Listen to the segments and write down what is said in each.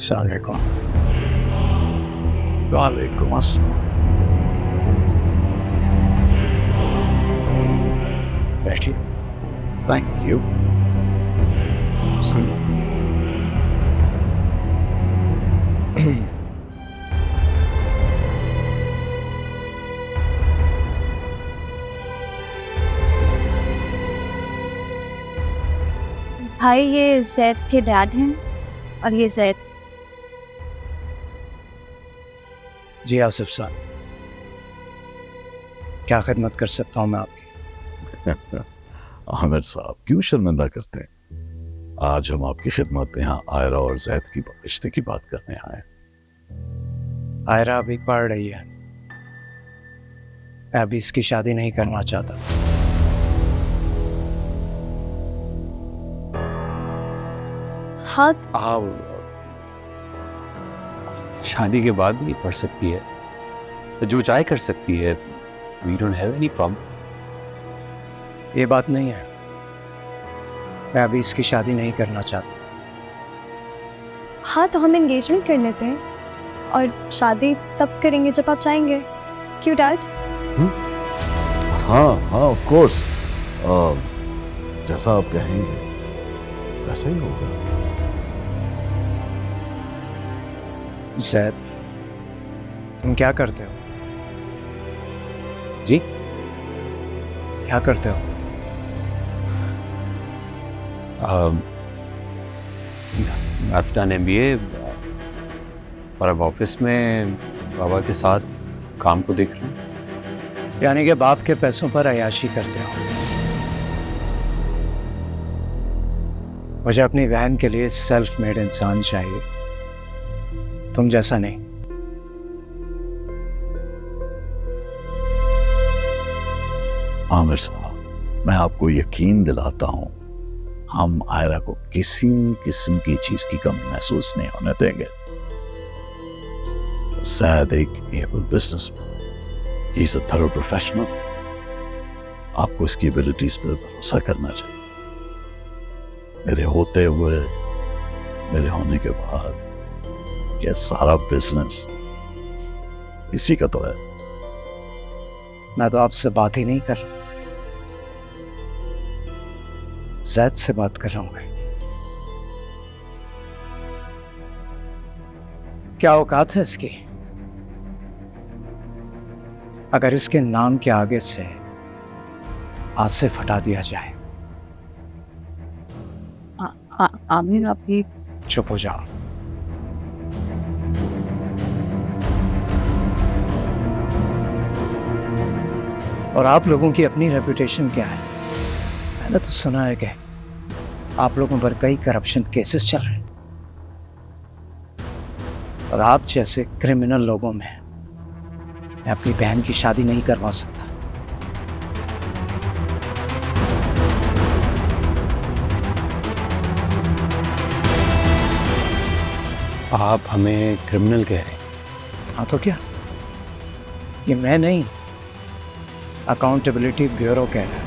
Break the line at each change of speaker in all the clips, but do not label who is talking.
अस्सलामुअलैकुम। वालेकुम अस्सलाम। बैठिए। Thank you.
भाई ये जैद के डैड हैं और ये जैद।
जी आसिफ साहब, क्या खिदमत कर सकता हूँ मैं आपकी?
आमिर साहब क्यों शर्मिंदा करते हैं? आज हम आपकी खिदमत में यहाँ आयरा और जैद की रिश्ते की बात करने आए हैं।
आयरा अभी पढ़ रही है, मैं अभी इसकी शादी नहीं करना चाहता।
हाँ
शादी के बाद भी पढ़ सकती है, तो जो चाहे कर सकती है। We don't have any problem.
ये बात नहीं है, मैं अभी इसकी शादी नहीं करना चाहता।
हाँ तो हम एंगेजमेंट कर लेते हैं और शादी तब करेंगे जब आप चाहेंगे। क्यों डैड?
हाँ हाँ ऑफ कोर्स, जैसा आप कहेंगे वैसा ही होगा।
जैद, तुम क्या करते हो?
जी
क्या करते हो?
I've done MBA और अब ऑफिस में बाबा के साथ काम को देख रहा हूँ।
यानी कि बाप के पैसों पर अयाशी करते हो। मुझे अपनी बहन के लिए सेल्फ मेड इंसान चाहिए, तुम जैसा नहीं।
आमिर साहब, मैं आपको यकीन दिलाता हूँ, हम आयरा को किसी किस्म की चीज की कमी महसूस नहीं होने देंगे। जैद एक able businessman, he is a thorough professional. आपको इसकी एबिलिटीज पर भरोसा करना चाहिए। मेरे होते हुए, मेरे होने के बाद ये सारा बिजनेस इसी का तो है।
मैं तो आपसे बात ही नहीं कर रहा, जैद से बात कर रहा हूं। क्या औकात है इसकी? अगर इसके नाम के आगे से आसिफ हटा दिया जाए।
आमिर आप ये
चुप हो जाओ। और आप लोगों की अपनी रेपुटेशन क्या है? मैंने तो सुना है कि आप लोगों पर कई करप्शन केसेस चल रहे हैं, और आप जैसे क्रिमिनल लोगों में मैं अपनी बहन की शादी नहीं करवा सकता।
आप हमें क्रिमिनल कह रहे हैं?
हाँ तो क्या, ये मैं नहीं, अकाउंटेबिलिटी ब्यूरो कह रहा है।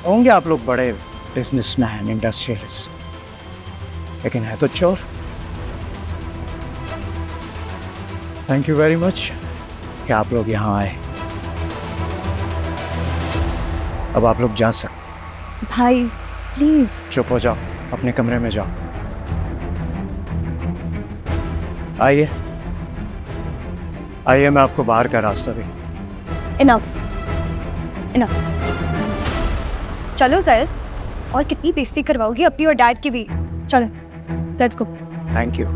होंगे आप लोग बड़े बिजनेसमैन, इंडस्ट्रियलिस्ट, लेकिन है तो चोर। थैंक यू वेरी मच कि आप लोग यहाँ आए। अब आप लोग जा सकते।
भाई प्लीज।
चुप हो जाओ, अपने कमरे में जाओ। आइए आइए, मैं आपको बाहर का रास्ता दूं।
Enough enough. चलो जैद, और कितनी बेइज्जती करवाओगी अपनी और डैड की भी। चलो let's go.
Thank you.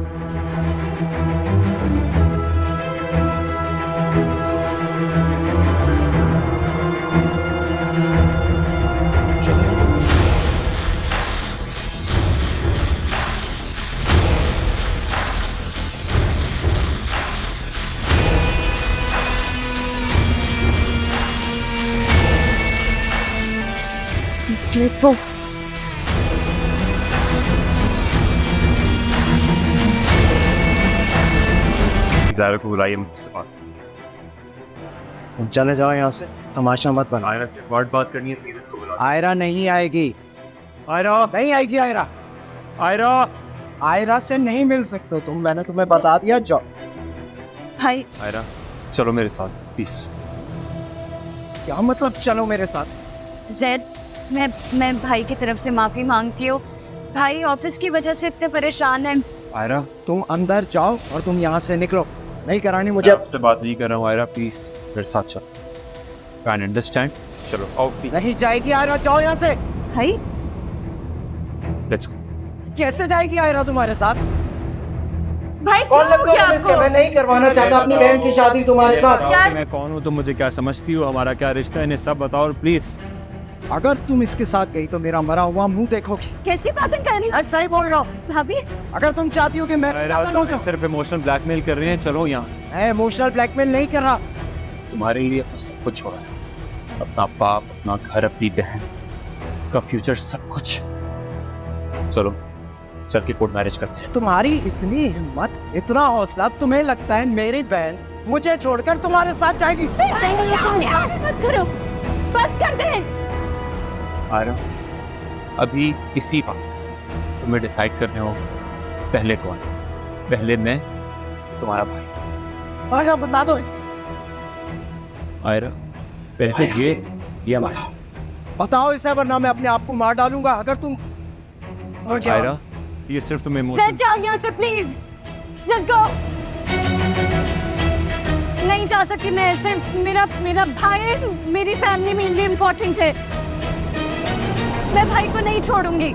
Let's go.
Zaira को बुलाइए मुझसे बात।
तुम चले जाओ यहाँ से, तमाशा मत बनाओ।
आयरा से बात करनी है, प्लीज उसको बुला।
आयरा नहीं आएगी।
आयरा
नहीं आएगी आयरा।
आयरा
आयरा से नहीं मिल सकते तुम, मैंने तुम्हें बता दिया। जाओ।
भाई
आयरा चलो मेरे साथ प्लीज।
क्या मतलब चलो मेरे साथ?
जैद, मैं भाई की तरफ से माफ़ी मांगती हूँ। भाई ऑफिस की वजह से इतने परेशान हैं।
आयरा तुम अंदर जाओ और तुम यहाँ से निकलो, नहीं करानी
मुझे
मुझे।
आपसे बात नहीं कर रहा हूँ आयरा, प्लीज मेरे साथ चलो। Can understand? चलो आओ प्लीज,
नहीं जाएगी आयरा, जाओ यहाँ से।
भाई
लेट्स गो।
कैसे जाएगी आयरा तुम्हारे साथ?
भाई
कौन लगता है तुम्हें इससे? मैं नहीं करवाना चाहता अपनी बहन की शादी तुम्हारे साथ।
यार
मैं कौन हूँ, तुम मुझे क्या समझती हो, हमारा क्या रिश्ता है, इन्हें सब बताओ प्लीज।
अगर तुम इसके साथ गई तो मेरा मरा हुआ मुंह देखोगी।
कैसी बातें कर रही हो?
सही बोल रहा हूँ।
भाभी
अगर तुम चाहती हो कि मैं
आयरा तुम सिर्फ इमोशनल ब्लैकमेल कर रहे हैं, चलो यहाँ से।
मैं इमोशनल ब्लैकमेल नहीं कर रहा।
तुम्हारे लिए अपना सब कुछ छोड़ा है, अपना बाप, अपना घर, अपनी बहन, उसका फ्यूचर, सब कुछ। चलो चल के कोर्ट मैरिज करते हैं।
तुम्हारी इतनी हिम्मत, इतना हौसला, तुम्हें लगता है मेरी बहन मुझे छोड़कर तुम्हारे साथ जाएगी?
मत करो, बस कर दे।
आयरा अभी इसी बात तुम्हें डिसाइड करने हो, पहले कौन? पहले मैं, तुम्हारा भाई।
आयरा बता दो।
आयरा पहले ये हमारा।
बताओ इसे, वरना मैं अपने आप को मार डालूंगा अगर तुम।
आयरा ये सिर्फ तुम्हें
सर
इमोशन।
जाओ यहाँ से प्लीज, जस्ट गो। नहीं जा सकती मैं ऐसे, मेरा भाई, मेरी फैमिली मेरे लिए इम्पोर्टेंट है। मैं भाई को नहीं छोड़ूंगी।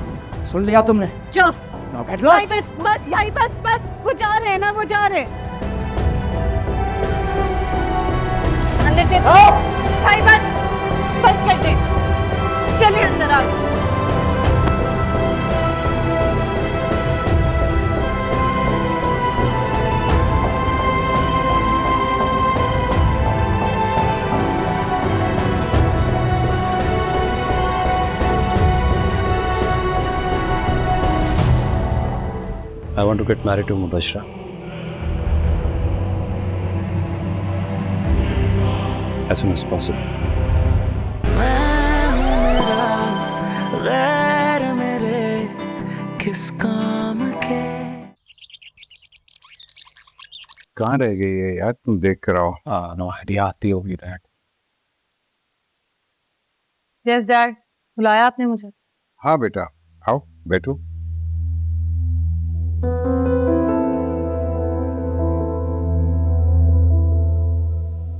सुन लिया तुमने?
जाओ
Now get
भाई,
lost.
बस बस भाई, बस बस, वो जा रहे हैं ना, वो जा रहे हैं। अंदर चल भाई, बस कर दे, चलिए अंदर आओ।
I want to get married to Mubashira. As soon as possible.
गैर मेरे किस काम के।
कहाँ रह गई है यार, तुम देख कर आओ।
No idea आती होगी डैड।
यस डैड, बुलाया आपने मुझे?
हाँ बेटा, आओ बैठो।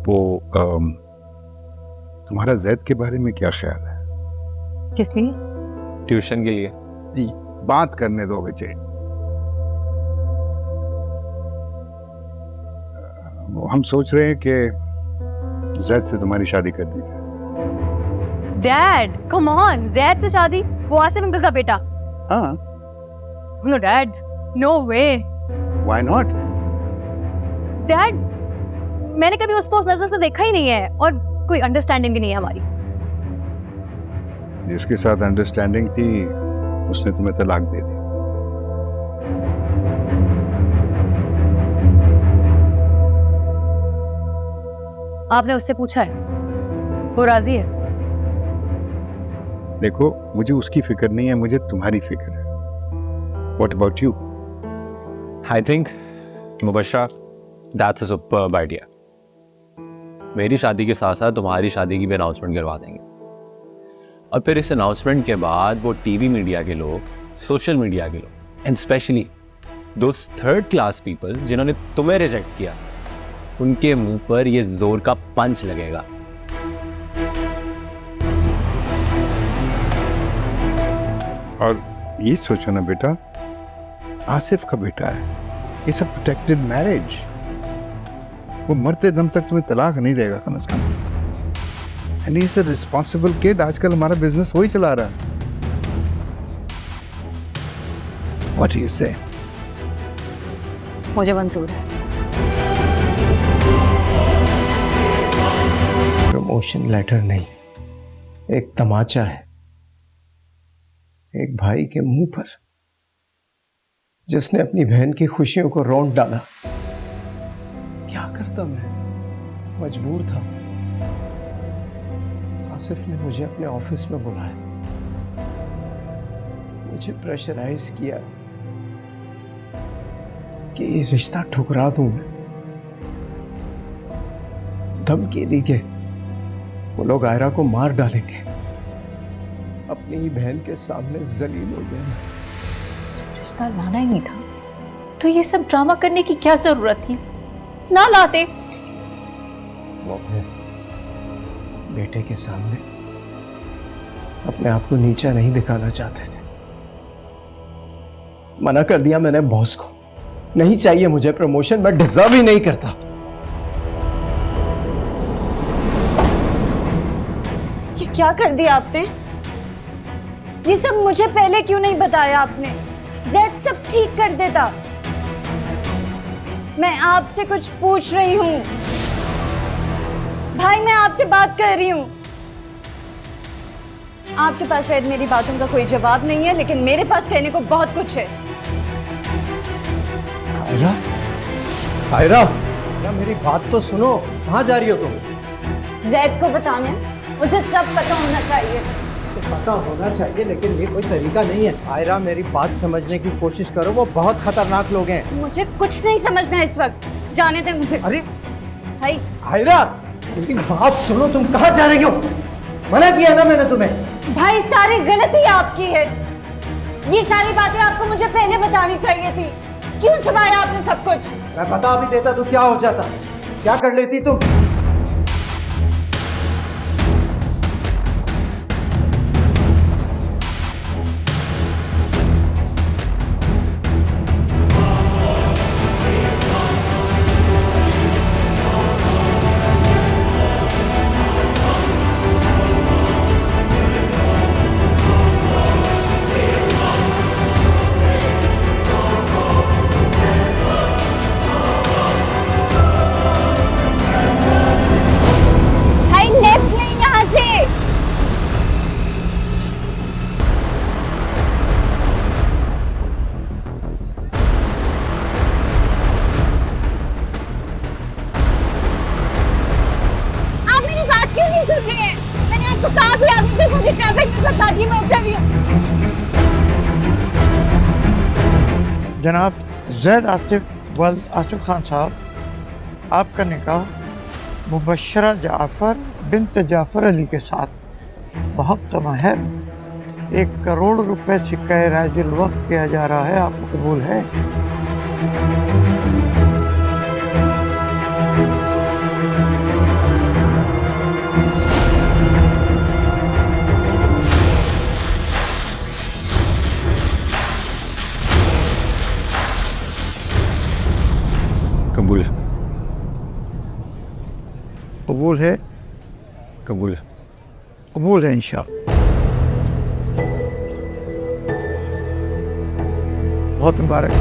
वो तुम्हारा जैद के बारे में क्या ख्याल है?
किस लिए?
ट्यूशन के लिए।
बात करने दो बच्चे। हम सोच रहे हैं कि जैद से तुम्हारी शादी कर दी जाए।
डैड कम ऑन, जैद से शादी? वो आसिफ अंकल का बेटा?
हाँ,
no dad, no way.
Why not?
Dad मैंने कभी उसको उस नजर से देखा ही नहीं है, और कोई अंडरस्टैंडिंग भी नहीं है हमारी।
जिसके साथ अंडरस्टैंडिंग थी उसने तुम्हें तलाक दे दी।
आपने उससे पूछा है? वो राजी है?
देखो, मुझे उसकी फिक्र नहीं है, मुझे तुम्हारी फिक्र है। What about you?
I think Mubashira, that's a superb idea. मेरी शादी के साथ साथ तुम्हारी शादी की भी अनाउंसमेंट करवा देंगे, और फिर इस अनाउंसमेंट के बाद वो टीवी मीडिया के लोग, सोशल मीडिया के लोग, and specially those third class people जिन्होंने तुम्हें रिजेक्ट किया, उनके मुंह पर ये जोर का पंच लगेगा।
और ये सोचो ना बेटा, आसिफ का बेटा है, इट्स अ प्रोटेक्टेड मैरिज। वो मरते दम तक तुम्हें तलाक नहीं देगा कम से कम। And he is a responsible kid. आजकल हमारा बिजनेस वही चला रहा है। व्हाट डू यू से?
मुझे मंजूर है।
प्रमोशन लेटर नहीं, एक तमाचा है एक भाई के मुंह पर, जिसने अपनी बहन की खुशियों को रौंद डाला। क्या करता मैं, मजबूर था। आसिफ ने मुझे अपने ऑफिस में बुलाया, मुझे प्रेशराइज किया कि ये रिश्ता ठुकरा दूं मैं। धमकी दी के वो लोग आयरा को मार डालेंगे। अपनी ही बहन के सामने जलील हो गए।
जब रिश्ता लाना ही नहीं था तो ये सब ड्रामा करने की क्या जरूरत थी? ना लाते।
वो अपने बेटे के सामने अपने आप को नीचा नहीं दिखाना चाहते थे। मना कर दिया मैंने बॉस को, नहीं चाहिए मुझे प्रमोशन, मैं डिजर्व ही नहीं करता।
ये क्या कर दिया आपने? ये सब मुझे पहले क्यों नहीं बताया आपने? जैद सब ठीक कर देता। मैं आपसे कुछ पूछ रही हूँ भाई, मैं आपसे बात कर रही हूँ। आपके पास शायद मेरी बातों का कोई जवाब नहीं है, लेकिन मेरे पास कहने को बहुत कुछ है।
आयरा, आयरा, आयरा, मेरी बात तो सुनो। कहाँ जा रही हो तुम?
जैद को बताने, उसे सब पता होना चाहिए।
उसे पता होना चाहिए, लेकिन ये कोई तरीका नहीं है। आयरा, मेरी बात समझने की कोशिश करो, वो बहुत खतरनाक लोग हैं।
मुझे कुछ नहीं समझना है इस वक्त, जाने दे मुझे।
अरे
भाई
आयरा, मेरी बात सुनो, तुम कहाँ जा रही हो? मना किया ना मैंने तुम्हें।
भाई, सारी गलती आपकी है। ये सारी बातें आपको मुझे पहले बतानी चाहिए थी। क्यों छुपाया आपने सब कुछ?
मैं बता भी देता तो क्या हो जाता? क्या कर लेती तुम?
भाई, लेफ्ट नहीं, यहाँ से। आप मेरी बात क्यों नहीं सुन रहे हैं? मैंने आपको कहा भी आप मुझे ट्रैफिक में फंसा दिए, मैं उतर रही हूँ।
जनाब जैद आसिफ वल्द आसिफ खान साहब, आपका निकाह मुबशरा जाफ़र बिन्त जाफ़र अली के साथ बहुत तमाहर 1 करोड़ रुपए सिक्का राजिल वक्त किया जा रहा है। आपको कबूल है?
कबूल,
कबूल है?
कबूल।
कबूल है इंशाअल्लाह। बहुत मुबारक।